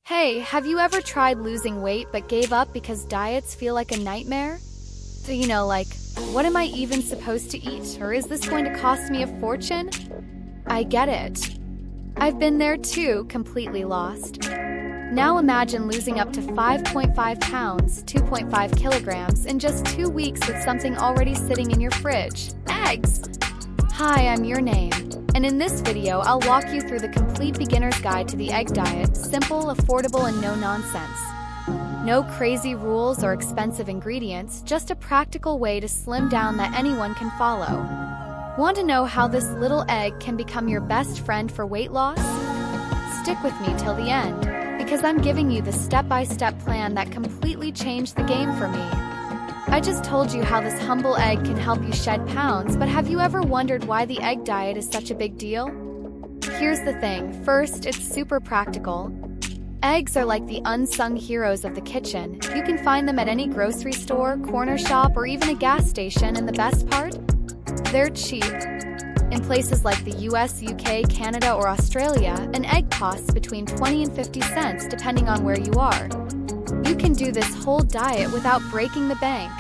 Hey, have you ever tried losing weight but gave up because diets feel like a nightmare? So, like, what am I even supposed to eat? Or is this going to cost me a fortune? I get it. I've been there too, completely lost. Now imagine losing up to 5.5 pounds, 2.5 kilograms, in just 2 weeks with something already sitting in your fridge: eggs! Hi, I'm your name. And in this video, I'll walk you through the complete beginner's guide to the egg diet, simple, affordable, and no nonsense. No crazy rules or expensive ingredients, just a practical way to slim down that anyone can follow. Want to know how this little egg can become your best friend for weight loss? Stick with me till the end, because I'm giving you the step-by-step plan that completely changed the game for me. I just told you how this humble egg can help you shed pounds, but have you ever wondered why the egg diet is such a big deal? Here's the thing. First, it's super practical. Eggs are like the unsung heroes of the kitchen. You can find them at any grocery store, corner shop, or even a gas station, and the best part? They're cheap. In places like the US, UK, Canada, or Australia, an egg costs between 20 and 50 cents depending on where you are. You can do this whole diet without breaking the bank.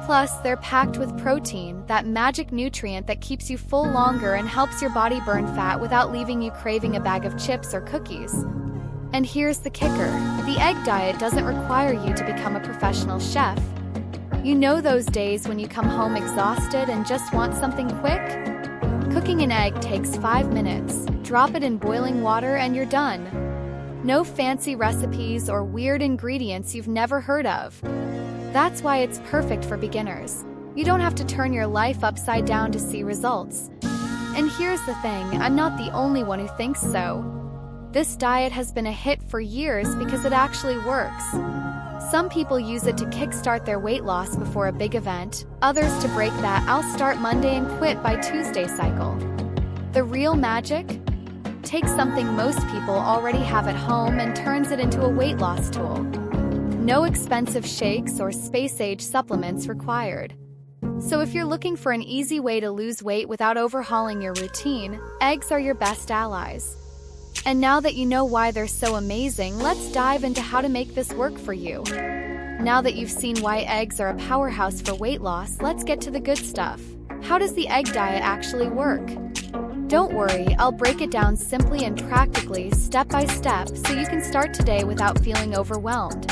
Plus, they're packed with protein, that magic nutrient that keeps you full longer and helps your body burn fat without leaving you craving a bag of chips or cookies. And here's the kicker: the egg diet doesn't require you to become a professional chef. You know those days when you come home exhausted and just want something quick? Cooking an egg takes 5 minutes. Drop it in boiling water and you're done. No fancy recipes or weird ingredients you've never heard of. That's why it's perfect for beginners. You don't have to turn your life upside down to see results. And here's the thing, I'm not the only one who thinks so. This diet has been a hit for years because it actually works. Some people use it to kickstart their weight loss before a big event, others to break that "I'll start Monday and quit by Tuesday" cycle. The real magic? Take something most people already have at home and turns it into a weight loss tool. No expensive shakes or space-age supplements required. So if you're looking for an easy way to lose weight without overhauling your routine, eggs are your best allies. And now that you know why they're so amazing, let's dive into how to make this work for you. Now that you've seen why eggs are a powerhouse for weight loss, let's get to the good stuff. How does the egg diet actually work? Don't worry, I'll break it down simply and practically, step by step, so you can start today without feeling overwhelmed.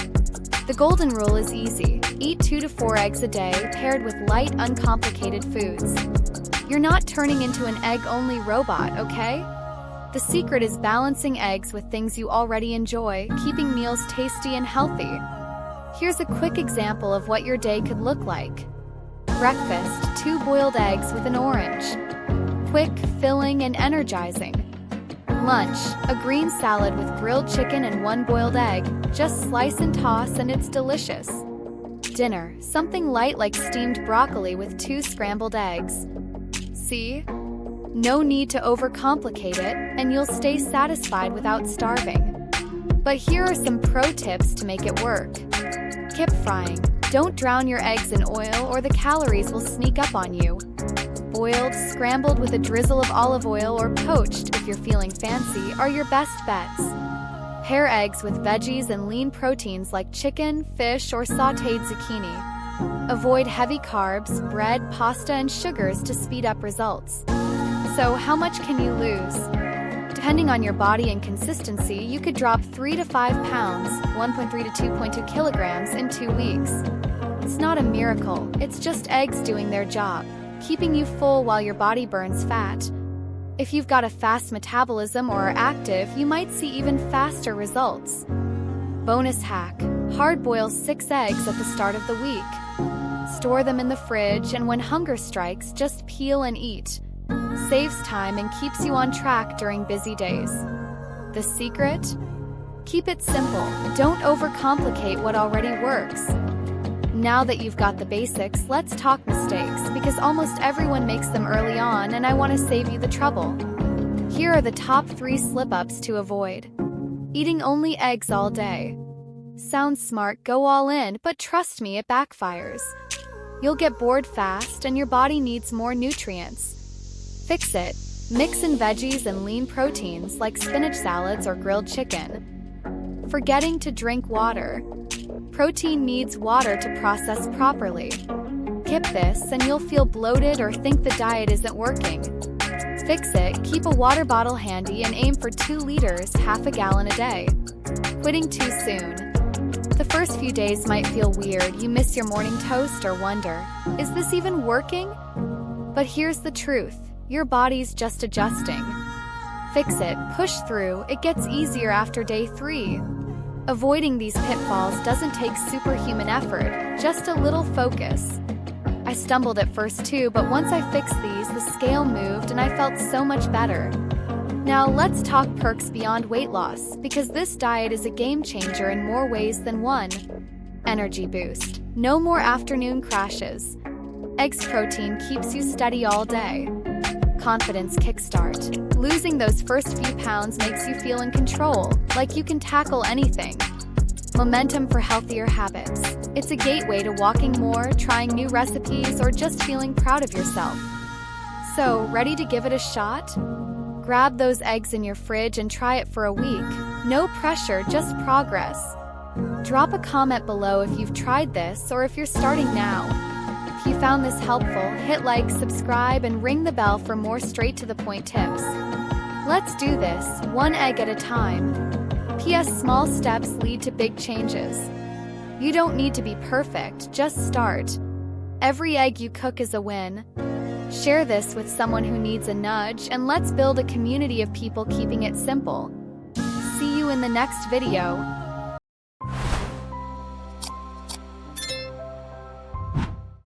The golden rule is easy. Eat 2 to 4 eggs a day, paired with light, uncomplicated foods. You're not turning into an egg-only robot, okay? The secret is balancing eggs with things you already enjoy, keeping meals tasty and healthy. Here's a quick example of what your day could look like. Breakfast: 2 boiled eggs with an orange. Quick, filling, and energizing. Lunch: a green salad with grilled chicken and 1 boiled egg. Just slice and toss and it's delicious. Dinner: something light like steamed broccoli with 2 scrambled eggs. See? No need to overcomplicate it, and you'll stay satisfied without starving. But here are some pro tips to make it work. Skip frying. Don't drown your eggs in oil or the calories will sneak up on you. Boiled, scrambled with a drizzle of olive oil, or poached, if you're feeling fancy, are your best bets. Pair eggs with veggies and lean proteins like chicken, fish, or sautéed zucchini. Avoid heavy carbs, bread, pasta, and sugars to speed up results. So, how much can you lose? Depending on your body and consistency, you could drop 3 to 5 pounds, 1.3 to 2.2 kilograms, in 2 weeks. It's not a miracle, it's just eggs doing their job, keeping you full while your body burns fat. If you've got a fast metabolism or are active, you might see even faster results. Bonus hack: hard-boil 6 eggs at the start of the week. Store them in the fridge, and when hunger strikes, just peel and eat. Saves time and keeps you on track during busy days. The secret? Keep it simple. Don't overcomplicate what already works. Now that you've got the basics, let's talk mistakes, because almost everyone makes them early on, and I want to save you the trouble. Here are the top 3 slip-ups to avoid. Eating only eggs all day. Sounds smart, go all in, but trust me, it backfires. You'll get bored fast, and your body needs more nutrients. Fix it. Mix in veggies and lean proteins like spinach salads or grilled chicken. Forgetting to drink water. Protein needs water to process properly. Skip this and you'll feel bloated or think the diet isn't working. Fix it, keep a water bottle handy and aim for 2 liters, half a gallon a day. Quitting too soon. The first few days might feel weird. You miss your morning toast or wonder, is this even working? But here's the truth, your body's just adjusting. Fix it, push through, it gets easier after day 3. Avoiding these pitfalls doesn't take superhuman effort, just a little focus. I stumbled at first too, but once I fixed these, the scale moved and I felt so much better. Now let's talk perks beyond weight loss, because this diet is a game changer in more ways than one. Energy boost. No more afternoon crashes. Eggs protein keeps you steady all day. Confidence kickstart. Losing those first few pounds makes you feel in control, like you can tackle anything. Momentum for healthier habits. It's a gateway to walking more, trying new recipes, or just feeling proud of yourself. So, ready to give it a shot? Grab those eggs in your fridge and try it for a week. No pressure, just progress. Drop a comment below if you've tried this or if you're starting now. If you found this helpful, hit like, subscribe, and ring the bell for more straight-to-the-point tips. Let's do this, one egg at a time. P.S. Small steps lead to big changes. You don't need to be perfect, just start. Every egg you cook is a win. Share this with someone who needs a nudge, and let's build a community of people keeping it simple. See you in the next video.